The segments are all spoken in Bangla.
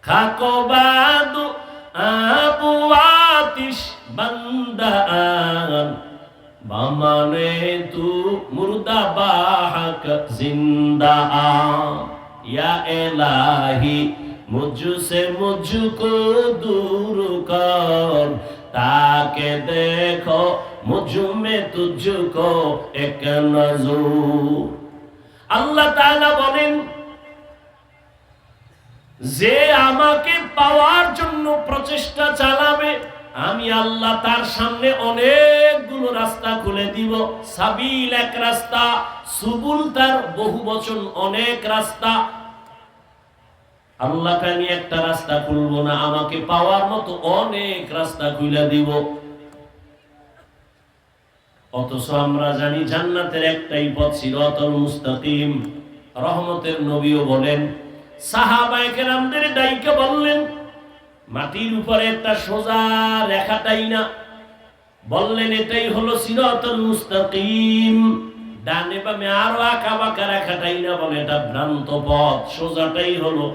খাকবাদু আবু আতিশ বান্দান বামানে তু মুর্দা বাহক জিন্দা या इलाही मुझसे मुझको दूर कर ताके देखो मुझ में तुझको एक नजर। আল্লাহ তাআলা বলেন যে আমাকে পাওয়ার জন্য প্রচেষ্টা চালাবে আমি আল্লাহ তার সামনে অনেকগুলো রাস্তা খুলে দিব। সাবিল এক রাস্তা, সুবুল তার বহু বচন অনেক রাস্তা। আল্লাহকে আমি একটা রাস্তা খুলব না, আমাকে পাওয়ার মতো অনেক রাস্তা খুলে দিব। অথচ আমরা জানি জান্নাতের একটাই পথ, সিরাতুল মুস্তাকিম। রহমতের নবীও বলেন, সাহাবায়ে কেরামদের ডাইকে বললেন মাটির উপরে একটা সোজা রেখাটাই না, বললেন এটাই হলো সিরাতুল মুস্তাকিম। ডানে বামে আরো আঁকা বাঁকা রেখাটাই না, বলে এটা ভ্রান্ত পথ, সোজাটাই হলো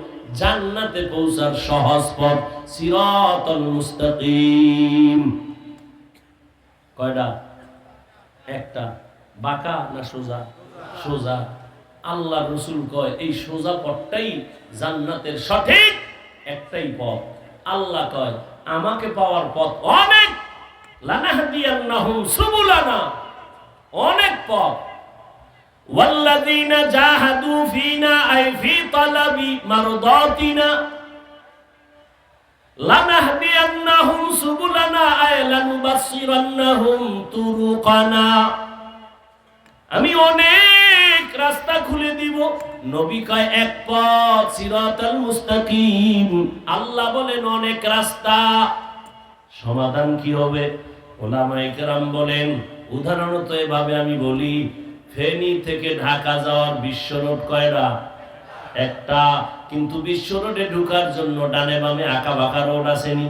জান্নাতে পৌঁছার সহজ পথ, সিরাতুল মুস্তাকিম। কয়টা? একটা। বাঁকা না সোজা? সোজা। আল্লাহ রাসূল কয় এই সোজা পথটাই জান্নাতের সঠিক একটাই পথ। আল্লাহ কয় আমাকে পাওয়ার পথ অনেক, লানাহদিয়ান্নাহুম সুবুলানা, অনেক পথ। ওয়াল্লাযীনা জাহাদু ফীনা আই ফী তালাবি মারদাতিনা লানাহদিয়ান্নাহুম সুবুলানা আই লানুবাসসিরান্নাহুম তুরুকানা। আমি অনেক রাস্তা খুলে দিব। নবী কয় এক পথ, সিরাতুল মুস্তাকিম। আল্লাহ বলেন অনেক রাস্তা। সমাধান কি হবে? উলামায়ে কেরাম বলেন উদাহরণত এভাবে আমি বলি, ফেনী থেকে ঢাকা যাওয়ার বিশ্ব রোড কয়টা? একটা। কিন্তু বিশ্ব রোডে ঢোকার জন্য ডানে বামে আঁকা বাঁকা রোড আসেনি?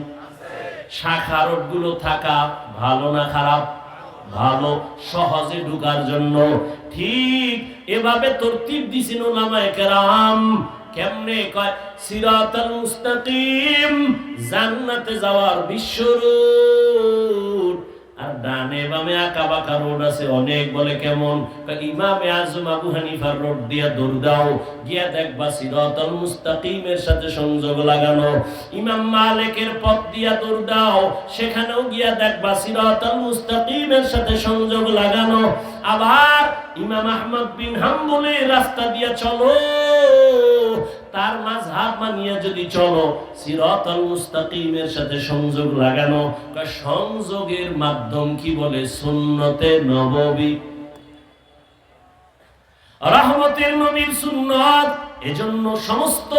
শাখা রোড গুলো থাকা ভালো না খারাপ? ভালো, সহজে ঢোকার জন্য। ঠিক এভাবে তরতিব দিছেন উলামায়ে কেরাম। কেমনে? কয় সিরাতুল মুস্তাকিম জান্নাতে যাওয়ার বিশ্ব রোড, আর ডানে বামে আঁকা বাঁকা রোড আছে অনেক। বলে কেমন? ইমামে আজম আবু হানিফার রোড দিয়া দৌড় দাও, গিয়া দেখবা সিরাতুল মুস্তাকিমের সাথে সংযোগ লাগানো। ইমাম মালিকের পথ দিয়া দৌড় দাও, সেখানেও গিয়া দেখবা সিরাতুল মুস্তাকিমের সাথে সংযোগ লাগানো। আবার ইমাম আহমদ বিন হাম্বলের রাস্তা দিয়া চলো, তার মাযহাব মানিয়া যদি চলো, সিরাতুল মুস্তাকিমের সাথে সংযোগ লাগানো। সংযোগের মাধ্যম কি বলে? সুন্নতে নববী, রহমতের নবীর সুন্নাত। এজন্য সমস্ত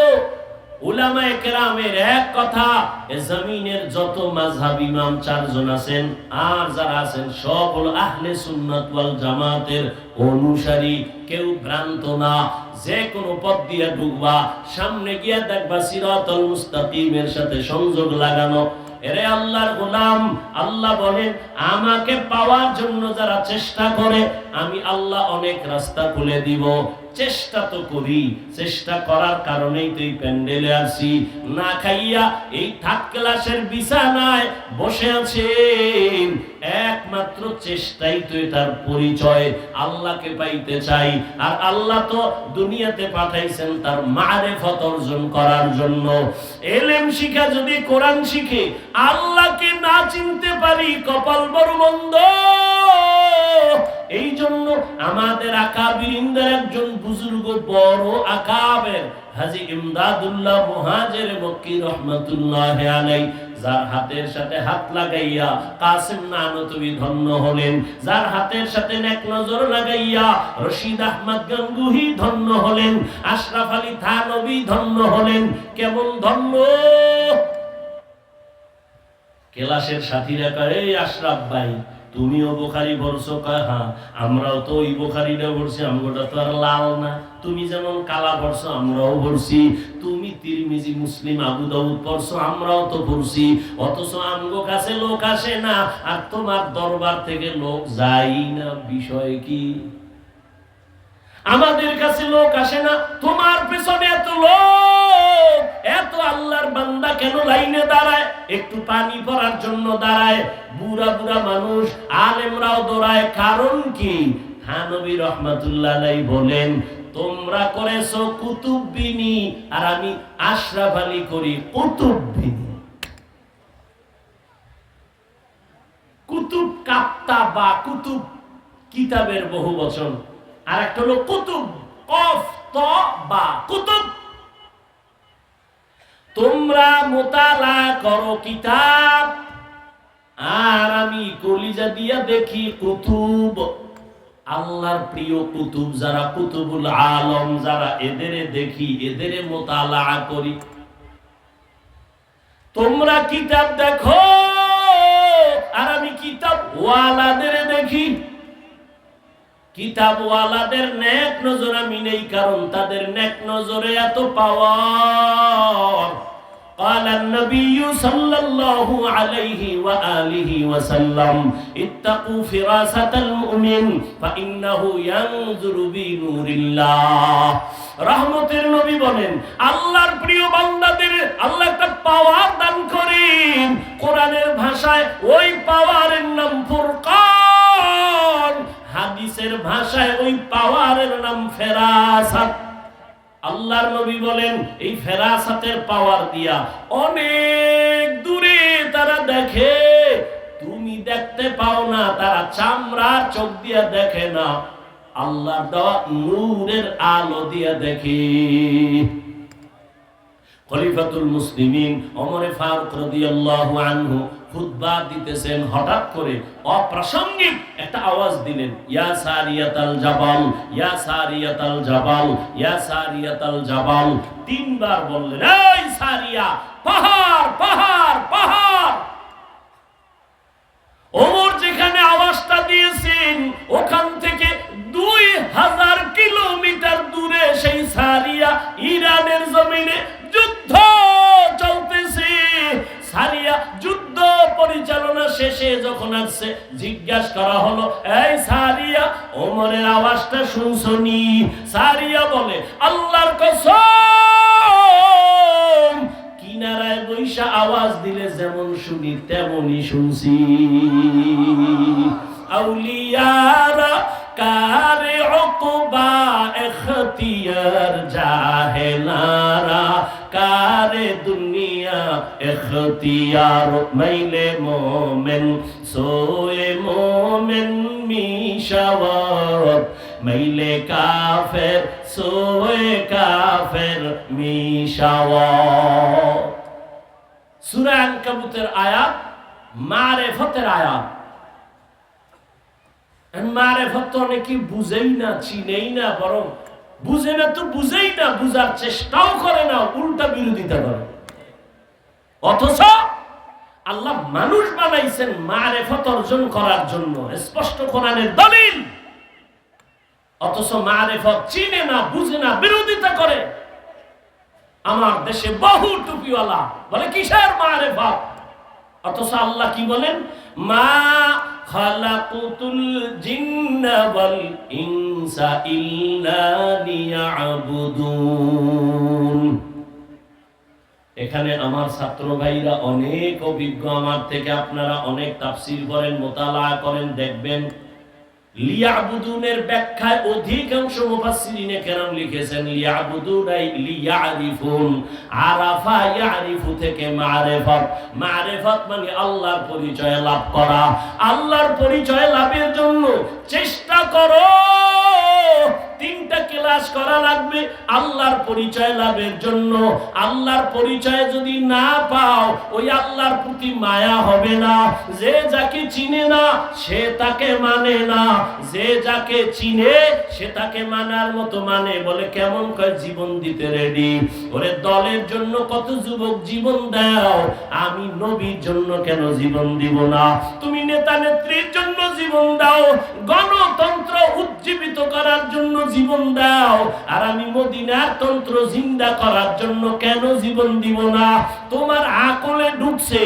উলামায়ে কেরামের এক কথা, এ জমিনের যত মাযহাব ইমাম চারজন আছেন আর যারা আছেন সব হলো আহলে সুন্নাত ওয়াল জামাতের অনুসারী। কেউ ভ্রান্ত না। যে কোনো পথ দিয়ে ঢুকবা, সামনে গিয়া দেখবা সিরাতুল মুস্তাকিমের সাথে সংযোগ লাগানো। এরে আল্লাহর গোলাম, আল্লাহ বলেন আমাকে পাওয়ার জন্য যারা চেষ্টা করে আমি আল্লাহ অনেক রাস্তা খুলে দিব। চেষ্টা তো করি, চেষ্টা করার কারণেই তো এই প্যান্ডেলে আসি। না খাইয়া এই থার্ড ক্লাসের বিছানায় বসে আছেন, একমাত্র চেষ্টাই তো এটার পরিচয়। আল্লাহকে পাইতে চাই, আর আল্লাহ তো দুনিয়াতে পাঠাইছেন তার মারিফত অর্জন করার জন্য। ইলম শিখা যদি কোরআন শিখে আল্লাহকে না চিনতে পারি, কপাল বড় মন্দ। এই জন্য আমাদের আকাবিরিনদের একজন বুজুর্গ, বড় আকাবের হাজী ইমদাদুল্লাহ মুহাজির মক্কি রহমাতুল্লাহ আলাইহি, যার হাতের সাথে হাত লাগাইয়া কাসিম নানতবী ধন্য হলেন, যার হাতের সাথে নেক নজর লাগাইয়া রশিদ আহমদ গঙ্গুহি ধন্য হলেন, আশরাফ আলী থানবী ধন্য হলেন। কেমন ধন্য! ক্লাসের সাথীরা কয়, এই আশরাফ ভাই তুমিও বুখারী পড়ছো? কয় হ্যাঁ, আমরাও তো ওই বুখারীটা পড়ছি, আমগোটা তো আর লাল না। তুমি যেমন কালা পড়ছো আমরাও পড়ছি, তুমি তিরমিজি মুসলিম আবু দাউদ পড়ছো আমরাও তো পড়ছি। অথচ আমগো কাছে লোক আসে না, আর তোমার দরবার থেকে লোক যায় না। বিষয় কি? আমাদের কাছে লোক আসে না, তোমার পেছনে এত লোক, এত আল্লাহর বান্দা কেন লাইনে দাঁড়ায়, একটু পানি পড়ার জন্য দাঁড়ায়, বুড়া বুড়া মানুষ আলেমরাও দৌড়ায়, কারণ কি? থানবী রহমাতুল্লাহ আলাইহি বলেন, তোমরা করেছো কুতুববিনী আর আমি আশরাফ আলী করি কুতুববিনী। কুতুব কাপ্তা বা কুতুব কিতাবের বহু বচন, আর একটা হলো কুতুব কফ ত বা কুতুব। তোমরা মোতালা করো কিতাব আর আমি কলিজা দিয়া দেখি কুতুব। আল্লাহর প্রিয় কুতুব যারা, কুতুবুল আলম যারা, এদেরে দেখি, এদেরে মোতালা করি। তোমরা কিতাব দেখো আর আমি কিতাব ওয়ালাদের দেখি। কিতাব ওয়ালাদের নেক নজর আমি নেই, কারণ তাদের নেক নজরে এত পাওয়ার। قال النبي صلى الله عليه وآله وسلم اتقوا فراسة المؤمن فإنه ينظر بنور الله। রহমতের নবী বলেন, আল্লাহর প্রিয় বান্দাদের আল্লাহ একটা পাওয়ার দান করেন। কোরআনের ভাষায় ওই পাওয়ারের নাম ফুরকান, হাদিসের ভাষায় ওই পাওয়ারের নাম ফেরাসাত। আল্লাহর নবী বলেন, এই ফেরাসাতের পাওয়ার দিয়া অনেক দূরে তারা দেখে, তুমি দেখতে পাও না। তারা চামড়ার চোখ দিয়া দেখে না, আল্লাহর দেওয়া নূরের আলো দিয়া দেখে। খলিফাতুল মুসলিমিন ওমর ফারুক রাদিয়াল্লাহু আনহু খুতবা দিতেছেন, হঠাৎ করে অপ্রাসঙ্গিক একটা আওয়াজ দিলেন, ইয়া সারিয়াতাল জাবাল, ইয়া সারিয়াতাল জাবাল, ইয়া সারিয়াতাল জাবাল। তিনবার বললেন, এই সারিয়া, পাহাড় পাহাড় পাহাড়। ওমর যেখানে আওয়াজটা দিয়েছেন ওখান থেকে 2000 কিলোমিটার দূরে সেই সারিয়া, ইরানের জমিনে যুদ্ধ চলতেছে। সারিয়া যুদ্ধ পরিচালনা শেষে যখন আসছে, জিজ্ঞাসা করা হলো, এই সারিয়া, ওমরের আওয়াজটা শুনছনি? সারিয়া বলে, আল্লাহর কসম, কিনারায় বৈশা আওয়াজ দিলে যেমন শুনি তেমনই শুনছি। আউলিয়ারা কারে উকবা ইখতিয়ার, জাহেলারা কারে দুনিয়া ইখতিয়ার। মাইলে মোমেন সোয়ে মোমেন মিশাওয়াত, মাইলে কাফের সোয়ে কাফের মিশাওয়াত। সূরা আনকাবুতের আয়াত, মারিফতের আয়াত। মারিফত তো অনেকে বুঝেই না, চিনেই না, বরং বুঝে না তো বুঝেই না, বুঝার চেষ্টাও করে না, উল্টা বিরোধিতা করে। অথচ আল্লাহ মানুষ বানাইছেন মারিফত অর্জন করার জন্য, স্পষ্ট কোরআনের দলিল। অথচ মারিফত চিনে না, বুঝে না, বিরোধিতা করে। আমার দেশে বহু টুপিওয়ালা বলে কিসের মারিফত, অথচ আল্লাহ কি বলেন, মা খালাকুতুল জিন্না ওয়াল ইনসা ইল্লা লিয়াবুদুন। এখানে আমার ছাত্র ভাইরা অনেক অভিজ্ঞ, আমার থেকে আপনারা অনেক তাফসীর করেন, মুতালা করেন, দেখবেন লিয়াবুদুনের ব্যাখ্যায় অধিকাংশ মুফাসসিরিনে কেরাম লিখেছেন লিয়াবুদুন আই লিয়ারিফুন। আরাফা ইয়ারিফু থেকে মারিফত, মারিফত মানে আল্লাহর পরিচয় লাভ করা। আল্লাহর পরিচয় লাভের জন্য চেষ্টা করো। 3টা ক্লাস করা লাগবে আল্লাহর পরিচয় লাভের জন্য। আল্লাহর পরিচয় যদি না পাও, ওই আল্লাহর প্রতি মায়া হবে না। যে যাকে চিনে না সে তাকে মানে না, যে যাকে চিনে সে তাকে মানার মতো মানে। বলে কেমন করে জীবন দিতে রেডি। ওরে দলের জন্য কত যুবক জীবন দাও, আমি নবীর জন্য কেন জীবন দিব না? তুমি নেতা নেত্রীর জন্য জীবন দাও, গণতন্ত্র উজ্জীবিত করার জন্য জীবন দাও, আর আমি মদিনার তন্ত্র জিন্দা করার জন্য কেন জীবন দিব না? তোমার আকলে ঢুকছে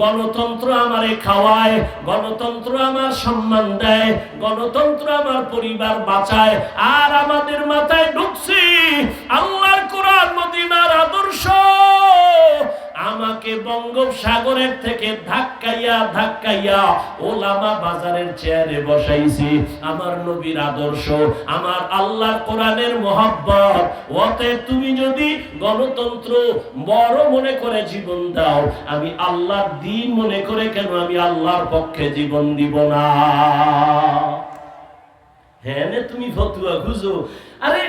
গণতন্ত্র আমারে খাওয়ায়, গণতন্ত্র আমার সম্মান দেয়, গণতন্ত্র আমার পরিবার বাঁচায়, আর আমাদের মাথায় ঢুকছে আল্লাহর কোরআন মদিনার আদর্শ। সাগরের থেকে ধাক্কাইয়া ধাক্কাইয়া ওলামা বাজারের চেয়ারে বসাইছি। আমার নবীর আদর্শ, আমার আল্লাহর কোরআনের মহব্বত। অতএব তুমি যদি গণতন্ত্র বড় মনে করে জীবন দাও, আমি আল্লাহর দ্বীন মনে করে কেন আমি আল্লাহর পক্ষে জীবন দিব না? হ্যাঁ, তুমি ফতুয়া খুঁজো। আরে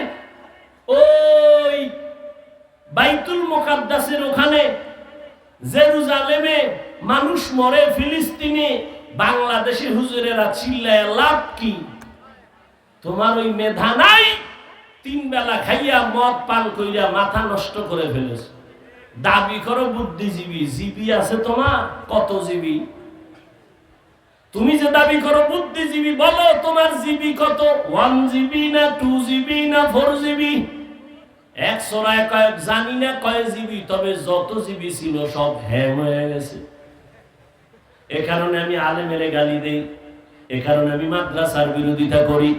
ওই বাইতুল মুকাদ্দাসের ওখানে জেরুজালেমে মানুষ মরে, ফিলিস্তিনে বাংলাদেশে হুজুরেরা চিল্লায় লাভ কি? তোমার ওই মেধা নাই? 3 বেলা খাইয়া মদ পান কইরা মাথা নষ্ট করে ফেলেছ। দাবি করো বুদ্ধিজীবী, জিবি আছে তোমার? কত জিবি? তুমি যে দাবি করো বুদ্ধিজীবী, বলো তোমার জিবি কত? 1 জিবি না 2 জিবি না 4 জিবি? 100 কয়েক জানি না কয় জিবি, তবে যত জিবি ছিল সব হ্যাং হয়ে গেছে। এ কারণে আমি আলেমেরে গালি দেই, এ কারণে আমি মাদ্রাসার বিরোধিতা করি,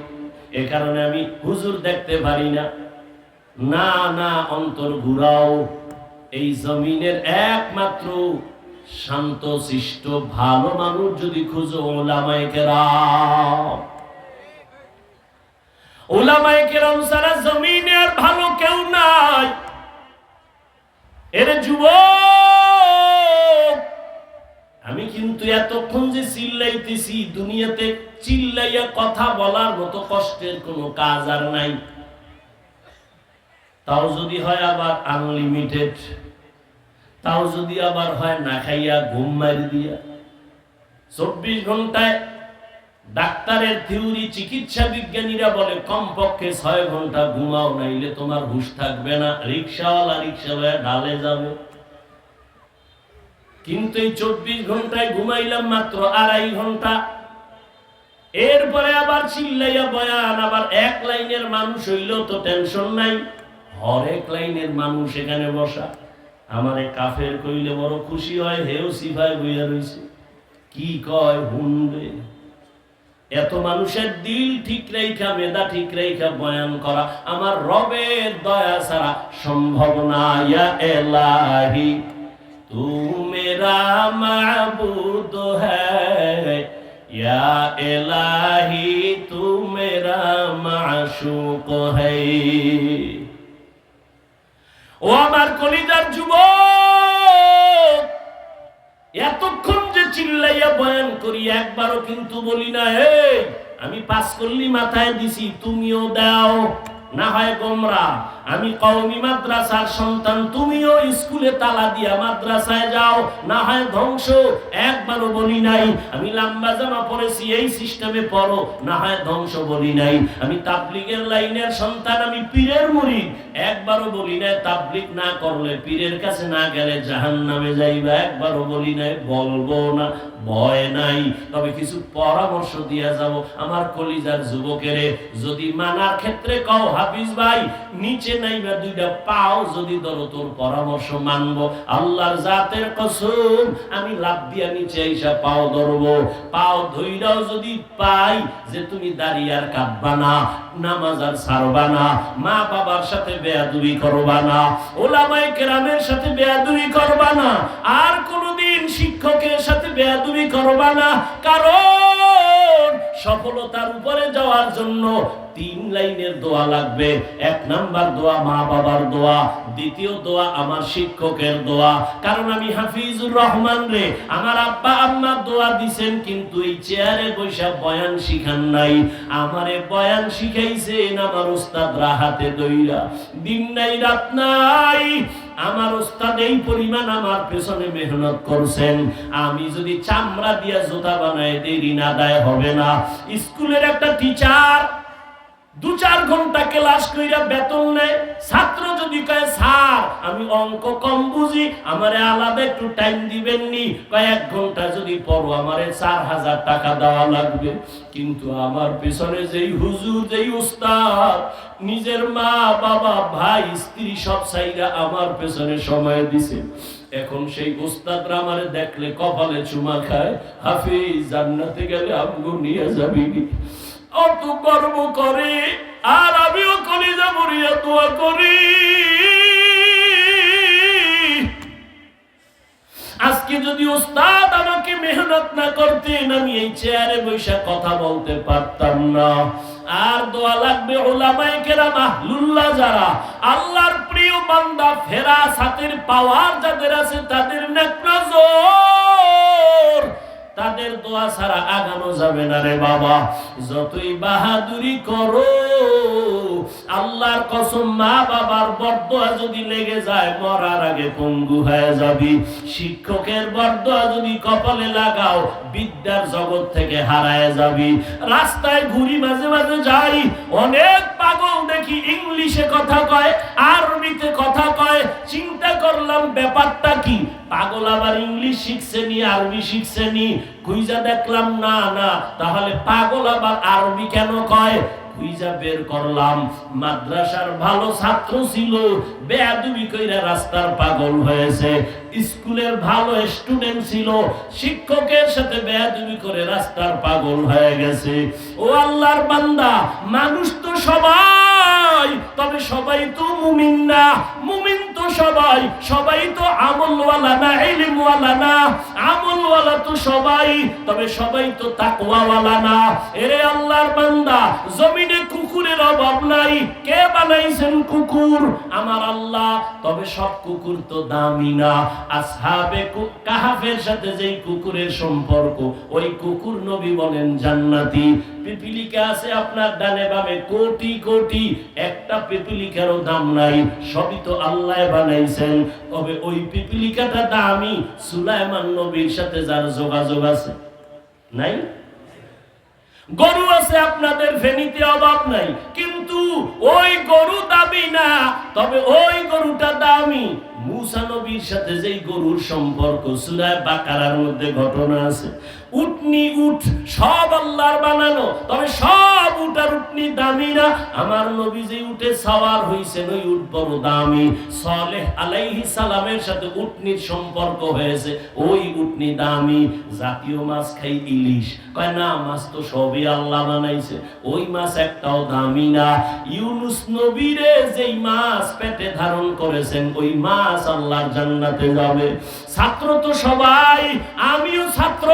এ কারণে আমি হুজুর দেখতে পারি না। না না, অন্তর ঘুরাও। এই জমিনের একমাত্র শান্ত শিষ্ট ভালো মানুষ যদি খুঁজো, ওলামায়ে কেরাম। ওলামায়ে কেরাম ছাড়া জমিনে আর ভালো কেউ নাই। এর যুবক, আমি কিন্তু এতক্ষণ যে চিল্লাইতেছি, দুনিয়াতে চিল্লাইয়া কথা বলার মতো কষ্টের কোনো কাজ আর নাই। তাও যদি হয় আবার আনলিমিটেড, তাও যদি আবার হয় না খাইয়া ঘুম মারি দিয়া। 24 ঘন্টায় ডাক্তারের থিওরি, চিকিৎসা বিজ্ঞানীরা বলে কমপক্ষে 6 ঘন্টা ঘুমাও, নাইলে তোমার হুঁশ থাকবে না। রিক্সাওয়ালা রিক্সাওয়ালা ঢালে যাবে। কিন্তু এই 24 ঘন্টায় ঘুমাইলাম মাত্র 2.5 ঘন্টা। এরপরে আবার চিল্লাইয়া বয়ান, আবার 1 লাইনের মানুষ হইলেও তো টেনশন নাই, হরেক লাইনের মানুষ এখানে বসা। আমারে কাফের কইলে বড় খুশি হয়, হেও সিফায় বইয়া রইছে, কি কয় হুনবে। এত মানুষের দিল ঠিক রেখা, মেধা ঠিক রেখা বয়ান করা আমার রবের দয়া ছাড়া সম্ভব না। ইয়া এলাহি তু মেরা মাবুদ হ্যায়, ইয়া এলাহি তু মেরা মাশুক হ্যায়। ও আমার কলিজার যুবক, এতক্ষণ যে চিল্লাইয়া বয়ান করি, একবারও কিন্তু বলি না এই আমি 5 কল্লি মাথায় দিছি, তুমিও দাও। না হয় গোমরা। আমি কওমি মাদ্রাসার সন্তান, তুমিও স্কুলে তালা দিয়া মাদ্রাসায় যাও, না হয় ধ্বংস। একবারও বলি নাই আমি লম্বা জামা পরেছি, এই সিস্টেমে পড়ো, না হয় ধ্বংস বলি নাই। আমি তাবলিগের লাইনের সন্তান, আমি পীরের মুরিদ, একবারও বলি নাই তাবলিগ না করলে, পীরের কাছে না গেলে জাহান্নামে যাইবা। একবারও বলি নাই, বলবো না, ভয় নাই। তবে কিছু পরামর্শ দিয়া যাব আমার কলিজার যুবকেরে। যদি মানার ক্ষেত্রে কও হাফিজ ভাই নিচে নাইবা 2টা পাও যদি ধরো, তোর পরামর্শ মানবো। আল্লাহর জাতের কসম, আমি লাভ দিয়া নিচে আইসা পাও ধরবো। পাও ধইরাও যদি পাই যে তুমি দাঁড়িয়ে আর কাঁদবা না, নামাজ আর ছাড়বা না, মা বাবার সাথে বেয়াদবি করবা না, ওলামায়ে কেরামের সাথে বেয়াদবি করবা না, আর কোনদিন শিক্ষকের সাথে বেয়াদবি করবা না। কারণ সফলতার উপরে যাওয়ার জন্য 3 লাইনের দোয়া লাগবে। 1 নাম্বার দোয়া মা বাবার দোয়া, দ্বিতীয় দোয়া আমার শিক্ষকের দোয়া। কারণ আমি হাফিজুর রহমান রে আমার আব্বা আম্মা দোয়া দিছেন, কিন্তু এই চেয়ারে বৈশা বয়ান শিখান নাই। আমারে বয়ান শিখাইছেন আমার উস্তাদরা হাতে দইরা, দিন নাই রাত নাই। আমার উস্তাদ এই পরিমাণ আমার পেছনে মেহনত করছেন, আমি যদি চামড়া দিয়া জুতা বানায় দেই ঋণ আদায় হবে না। স্কুলের একটা টিচার 2-4 ঘন্টা ক্লাস কইরা বেতন নেয়। ছাত্র যদি কয় স্যার আমি অঙ্ক কম বুঝি, আমারে আলাদা একটু টাইম দিবেন নি, কয় 1 ঘন্টা যদি পড়ো আমারে 4000 টাকা দেওয়া লাগবে। কিন্তু আমার পেছনে যেই হুজুর, যেই উস্তাদ নিজের মা বাবা ভাই স্ত্রী সব ছাইরা আমার পেছনে সময় দিছে, এখন সেই উস্তাদরা আমারে দেখলে কপালে চুমা খায়, হাফিজ জান্নাতে গেলে আমগো নিয়ে যাবি, অত গর্ব করে। আর আমিও কলিজা ভরিয়া দোয়া করি। আজ আজকে যদি উস্তাদ আমাকে মেহনত না করতেন, আমি এই চেয়ারে বসে কথা বলতে পারতাম না। আর দোয়া লাগবে উলামায়ে কেরাম আহলুল্লাহ, যারা আল্লাহর প্রিয় বান্দা, ফেরাসাতের পাওয়ার যাদের আছে, তাদের নেকনজর, তাদের দোয়া ছাড়া আগানো যাবে না রে বাবা। যতই বাহাদুরি করো, আল্লাহর কসম, মা বাবার বরদোয়া যদি লেগে যায়, মরার আগে পঙ্গু হয়ে যাবি। শিক্ষকের বরদোয়া যদি কপালে লাগাও, বিদ্যার জগৎ থেকে হারায় যাবি। রাস্তায় ঘুরি, মাঝে মাঝে যাই, অনেক পাগল দেখি ইংলিশে কথা কয়, আরবিতে কথা কয়। চিন্তা করলাম ব্যাপারটা কি, পাগল আবার ইংলিশ শিখছে নি, আরবি শিখছে নি। খুঁজা দেখলাম না না, তাহলে পাগল আবার আরবি কেন কয়? খুঁজা বের করলাম, মাদ্রাসার ভালো ছাত্র ছিল, বেয়াদবি কইরা রাস্তার পাগল হয়েছে। স্কুলের ভালো স্টুডেন্ট ছিল, শিক্ষকের সাথে বেয়াদবি করে রাস্তার পাগল হয়ে গেছে। ও আল্লাহর বান্দা, মানুষ তো সবাই, তবে সবাই তো মুমিন না। মুমিন তো সবাই, সবাই তো আমলওয়ালা না, ইলমওয়ালা না। আমলওয়ালা তো সবাই, তবে সবাই তো তাকওয়াওয়ালা না। এরে আল্লাহর বান্দা, জমিনে কুকুরের অভাব নাই। কে বানাইছেন কুকুর? আমার আল্লাহ। তবে সব কুকুর তো দামি না। আসহাবে কাহাফের সাথে যেই কুকুরের সম্পর্ক, ওই কুকুর নবী বলেন জান্নাতি। পিপিলিকা আছে আপনার ডানে বামে কোটি কোটি, একটা পিপিলিকারও দাম নাই। সবই তো আল্লাহ বানাইছেন, তবে ওই পিপিলিকাটা দামি। সুলাইমান নবীর সাথে যার যোগাযোগ আছে, নাই? গরু আছে আপনাদের ফেনীতে, অভাব নাই, কিন্তু ওই গরু দামি না, তবে ওই গরুটা দামি। মুসা নবীর সাথে যেই গরুর সম্পর্ক, সূরা বাকারার মধ্যে ঘটনা আছে। উটনি, উট সব আল্লাহর বানানো, তবে সব উট আর উটনি দামি না। আমার নবী যে উটে সাওয়ার হইছেন, ওই উট বড় দামি। সালেহ আলাইহিস সালামের সাথে উটনির সম্পর্ক হয়েছে, ওই উটনি দামি। জাতীয় মাছ খাই ইলিশ, কয় না, মাছ তো সবই আল্লাহ বানাইছে, ওই মাছ একটাও দামি না। ইউনুস নবীরে যেই মাছ পেটে ধারণ করেছেন, ওই মাছ আল্লাহর জান্নাতে যাবে। ছাত্র তো সবাই, আমিও ছাত্র।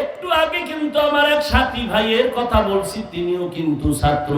একটু আগে কিন্তু আমার এক সাথী ভাইয়ের কথা বলছি, তিনিও কিন্তু ছাত্র।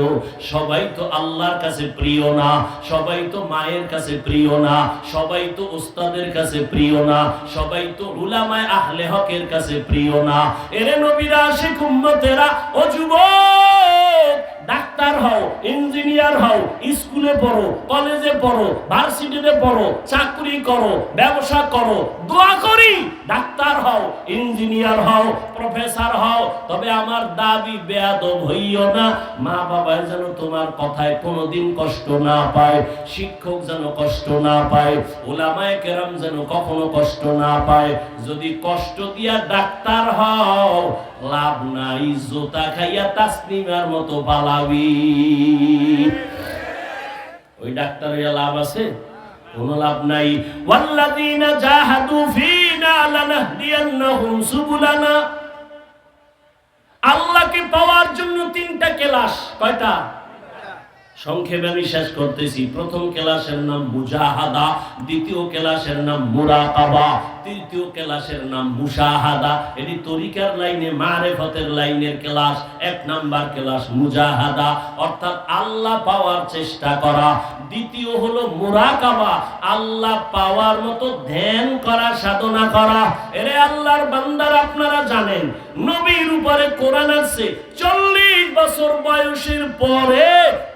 সবাই তো আল্লাহর কাছে প্রিয় না, সবাই তো মায়ের কাছে প্রিয় না, সবাই তো ওস্তাদের কাছে প্রিয় না, সবাই তো উলামায়ে আহলে হকের কাছে প্রিয় না। এরে নবীর আশিক উম্মতেরা, ও যুবক, ডাক্তার হও, ইঞ্জিনিয়ার হও, স্কুলে পড়ো, কলেজে পড়ো, ভার্সিটিতে পড়ো, চাকরি করো, ব্যবসা করো, দোয়া করি ডাক্তার হও, ইঞ্জিনিয়ার হও, প্রফেসর হও। তবে আমার দাবি, বেয়াদব হইও না। মা বাবা যেন তোমার কথায় কোনোদিন কষ্ট না পায়, শিক্ষক যেন কষ্ট না পায়, উলামায়ে কেরাম যেন কখনো কষ্ট না পায়। যদি কষ্ট দিয়া ডাক্তার হও, লাভ নাই, জোতা খাইয়া তাসলিমার মতো পালাবি। ওই ডাক্তারের লাভ আছে? কোনো লাভ নাই। ওয়াল্লাযীনা জাহাদু ফীনা লানাহদিয়ান্নাহুম সুবুলানা। আল্লাহকে পাওয়ার জন্য তিনটা ক্লাস। কয়টা? সংক্ষেপে আমি শেষ করতেছি। প্রথম ক্লাসের নাম মুজাহাদা, দ্বিতীয় ক্লাসের নাম মুরাকাবা, তৃতীয় ক্লাসের নাম মুশাহাদা। এটি তরিকার লাইনে, মারিফতের লাইনের ক্লাস। এক নাম্বার ক্লাস মুজাহাদা, অর্থাৎ আল্লাহ পাওয়ার চেষ্টা করা। দ্বিতীয় হলো মুরাকাবা, আল্লাহ পাওয়ার মতো ধ্যান করা, সাধনা করা। এরে আল্লাহর বান্দার, আপনারা জানেন নবীর উপরে কোরআন আছে। 40 বছর বয়সের পরে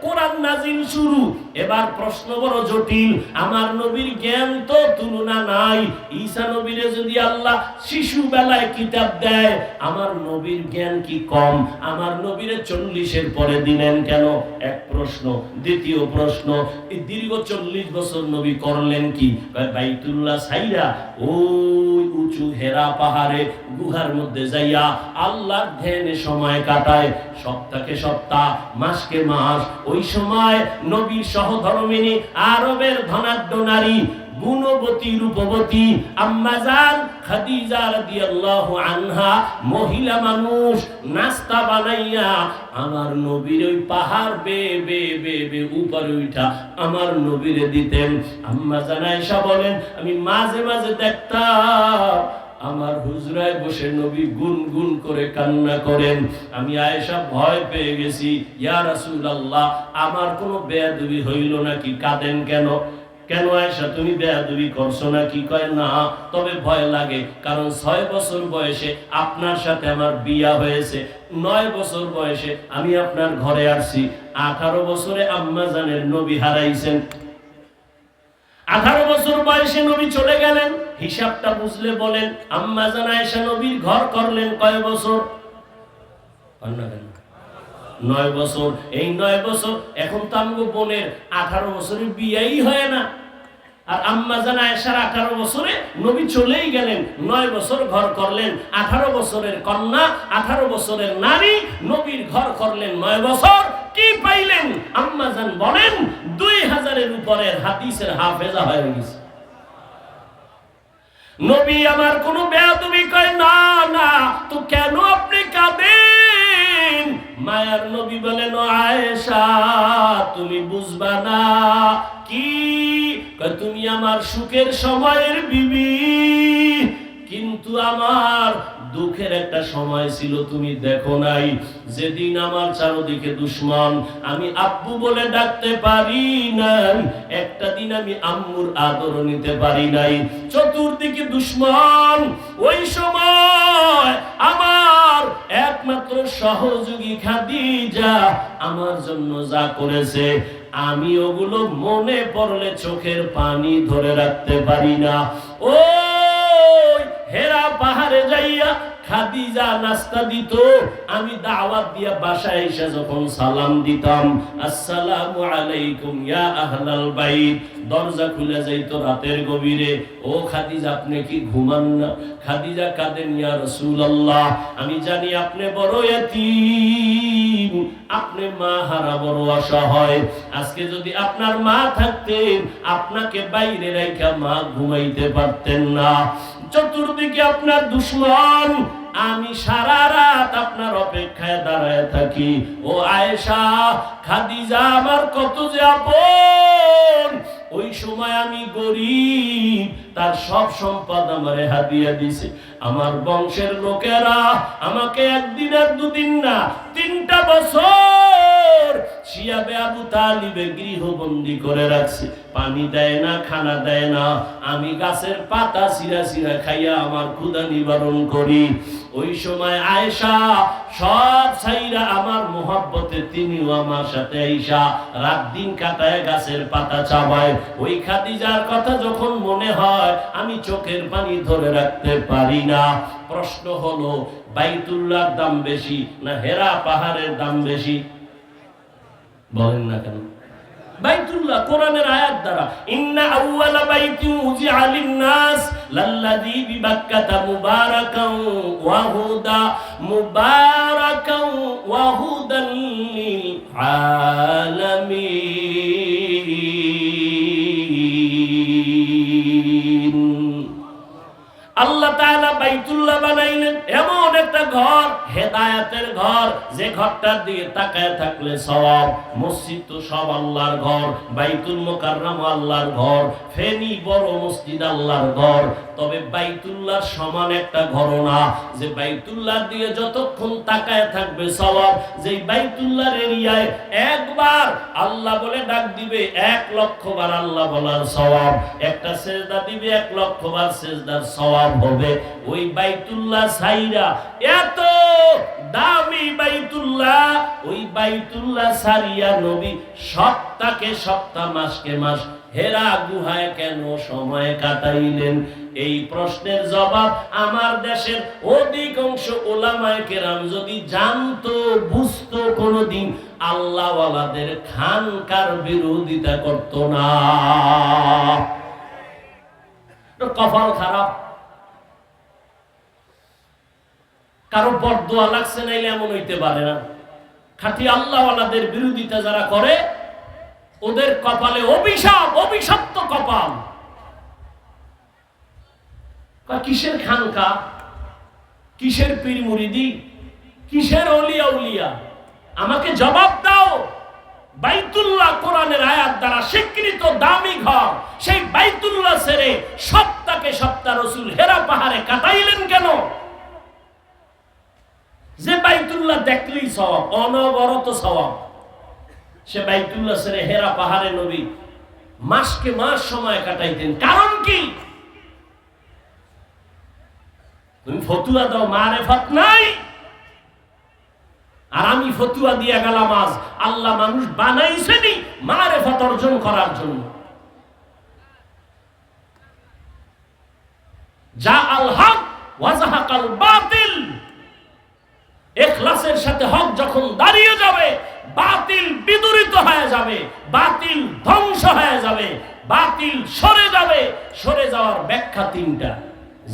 কোরআন নাজিল শুরু। এবার প্রশ্ন বড় জটিল। আমার নবীর জ্ঞান তো তুলনা নাই। ঈসা নবীরে যদি আল্লাহ শিশু বেলায় কিতাব দেয়, আমার নবীর জ্ঞান কি কম? আমার নবীরে 40-এর পরে দিলেন কেন? এক প্রশ্ন। দ্বিতীয় প্রশ্ন, এই দীর্ঘ 40 বছর নবী করলেন কি? বাইতুল্লাহ ছাইরা ওই উঁচু হেরা পাহাড়ে গুহার মধ্যে যাইয়া আল্লাহর ধ্যানে সময় কাটায়। সপ্তাহকে সপ্তাহ, মাসকে মাস। ওই সময় নবীর সহধর্মিনী আরবের ধনাঢ্য নারী গুণবতী রূপবতী আম্মা জান খাদিজা রাদিয়াল্লাহু আনহা মহিলা মানুষ নাস্তা বানাইয়া আমার নবীর ওই পাহাড় বেয়ে বেয়ে বেয়ে বেয়ে উপরে উঠা আমার নবীরে দিতেন। আম্মা জান আয়েশা বলেন আমি মাঝে মাঝে দেখতাম আমার হুজরায় বসে নবী গুনগুন করে কান্না করেন। আমি আয়েশা ভয় পেয়ে গেছি, ইয়া রাসূলুল্লাহ আমার কোনো বেয়াদবি হইল নাকি, কাঁদেন কেন? কেন আয়েশা তুমি বেয়াদবি করছো নাকি? কয় না, তবে ভয় লাগে, কারণ 6 বছর বয়সে আপনার সাথে আমার বিয়া হয়েছে, 9 বছর বয়সে আমি আপনার ঘরে আসছি, 18 বছরে আম্মা জানের নবী হারাইছেন, 18 বছর বয়সে নবী চলে গেলেন। হিসাবটা বুঝলে বলেন আম্মা জান আয়েশা নবীর ঘর করলেন কয় বছর? 9 বছর। এই 9 বছর এখন তো আমগো বোনের 18 বছরের বিয়েই হয় না, আর আম্মা জান আয়েশার 18 বছরে নবী চলেই গেলেন, 9 বছর ঘর করলেন, 18 বছরের কন্যা 18 বছরের নারী নবীর ঘর করলেন 9 বছর। কি পাইলেন? আম্মা জান বলেন 2000-এর উপরের হাদিসের হাফেজা হয়ে গেছে। নবী আমার কোন বেয়াদবি কয় না, না তো কেন আপনি কাঁদেন? মায়ার নবী বলেন ও আয়েশা তুমি বুঝবা না। কি? কয় তুমি আমার সুখের সময়ের বিবি, কিন্তু আমার দুঃখের একটা সময় ছিল তুমি দেখো নাই, যেদিন আমার চারদিকে দুশ্মন, আমি আব্বু বলে ডাকতে পারি নাই, একটা দিন আমি আম্মুর আদর নিতে পারি নাই, চতুর্দিকে দুশ্মন। ওই সময় আমার একমাত্র সহযোগী খাদিজা আমার জন্য যা করেছে আমি ওগুলো মনে পড়লে চোখের পানি ধরে রাখতে পারি না। ও হেরা পাহাড়ে যাইয়া খাদিজা নাস্তা দিত, আমি দাওয়াত দিয়া বাসায় এসে যখন সালাম দিতাম আসসালামু আলাইকুম ইয়া আহলাল বাইত, দরজা খুলে যাইত রাতের গভীরে। ও খাদিজা আপনি কি ঘুমান না? খাদিজা কাঁদেন ইয়া রাসূলুল্লাহ আমি জানি আপনি বড় এতিম, আপনি মা হারা বড় অসহায়, আজকে যদি আপনার মা থাকতেন আপনাকে বাইরে রেখে মা ঘুমাইতে পারতেন না, চতুর্দিকে আপনার দুশ্মন, আমি সারা রাত আপনার অপেক্ষায় দাঁড়ায় থাকি। ও আয়েশা খাদিজা আমার কত যে আপন, ওই সময় আমি গরিব, তার সব সম্পদ আমারে হাদিয়া দিছে, আমার বংশের লোকেরা আমাকে একদিন আর দুদিন না 3টা বছর শিয়াবে আবু তালিবে গৃহবন্দী করে রাখছে, পানি দেয় না, খানা দেয় না, আমি গাছের পাতা চিরা চিরা খাইয়া আমার ক্ষুধা নিবারণ করি। ওই সময় আয়েশা সব ছাইরা আমার মোহাব্বতে তিনিও আমার সাথে আয়েশা রাত দিন কাটায় গাছের পাতা চাবায়। ওই খাদিজার কথা যখন মনে হয় আমি চোখের পানি ধরে রাখতে পারি না। প্রশ্ন হলো বাইতুল্লাহর দাম বেশি না হেরা পাহাড়ের দাম বেশি? বলেন না কেন? বাইতুল্লাহ কোরআনের আয়াত দ্বারা ইন্না আউওয়ালা বাইতিন উযিআ লিন-নাস লাল্লাযী বিবাক্কাতা মুবারাকান ওয়া হুদা মুবারাকান ওয়া হুদান লিল আলামিন। আল্লাহ তাআলা বাইতুল্লাহ বানাইলেন এমন একটা ঘর, হেদায়েতের ঘর, যে ঘরটার দিকে তাকায় থাকলে সওয়াব। মসজিদ তো সব আল্লাহর ঘর, বাইতুল মুকাররম আল্লাহর ঘর, ফেনী বড় মসজিদ আল্লাহর ঘর, তবে বাইতুল্লাহর সমান একটা ঘর না যে বাইতুল্লাহর দিকে যতক্ষণ তাকায় থাকবে সওয়াব। যেই বাইতুল্লাহর এরিয়ায় একবার আল্লাহ বলে ডাক দিবে 1 লক্ষ বার আল্লাহ বলার সওয়াব, একটা সিজদা দিবে 1 লক্ষ বার সিজদার সওয়াব হবে। ওই বাইতুল্লাহ সাইরা এত দামি বাইতুল্লাহ, ওই বাইতুল্লাহ সারিয়া নবী সপ্তাহকে সপ্তাহ মাসকে মাস হেরা গুহায় কেন সময় কাটাইলেন? এই প্রশ্নের জবাব আমার দেশের অধিকাংশ উলামায়ে কেরাম যদি জানতো বুঝতো কোনদিন আল্লাহওয়ালাদের খানকার বিরোধিতা করতো না। কপাল খারাপ, কারো বরদোয়া লাগছে নাইলে এমন হইতে পারে না। খাঁটি আল্লাহওয়ালাদের বিরোধিতা যারা করে ওদের কপালে অভিশাপ, অভিশপ্ত কপাল। কিসের খানকা, কিসের পীর মুরিদি, কিসের ওলিয়া উলিয়া? আমাকে জবাব দাও। বাইতুল্লাহ কোরআনের আয়াত দ্বারা স্বীকৃত দামি ঘর, সেই বাইতুল্লাহ ছেড়ে সপ্তাহ রাসূল হেরা পাহাড়ে কাটাইলেন কেন? যে বাইতুল্লাহ দেখলেই সওয়াব, অনবরত সওয়াব, সে বাইতুল্লাহ ছেড়ে হেরা পাহাড়ে নবী মাসকে মাস সময় কাটাইতেন। কারণ কি? তুমি ফতুয়া দাও, মারেফত নাই। আর আমি ফতুয়া দিয়া গেলাম আজ। আল্লাহ মানুষ বানাইছেনই মারেফত অর্জন করার জন্য। যা আল হক ওয়া যাহাকাল বাতিল, ইখলাসের সাথে হক যখন দাঁড়িয়ে যাবে, বাতিল বিদূরিত হয়ে যাবে, বাতিল ধ্বংস হয়ে যাবে, বাতিল সরে যাবে। সরে যাওয়ার ব্যাখ্যা তিনটা: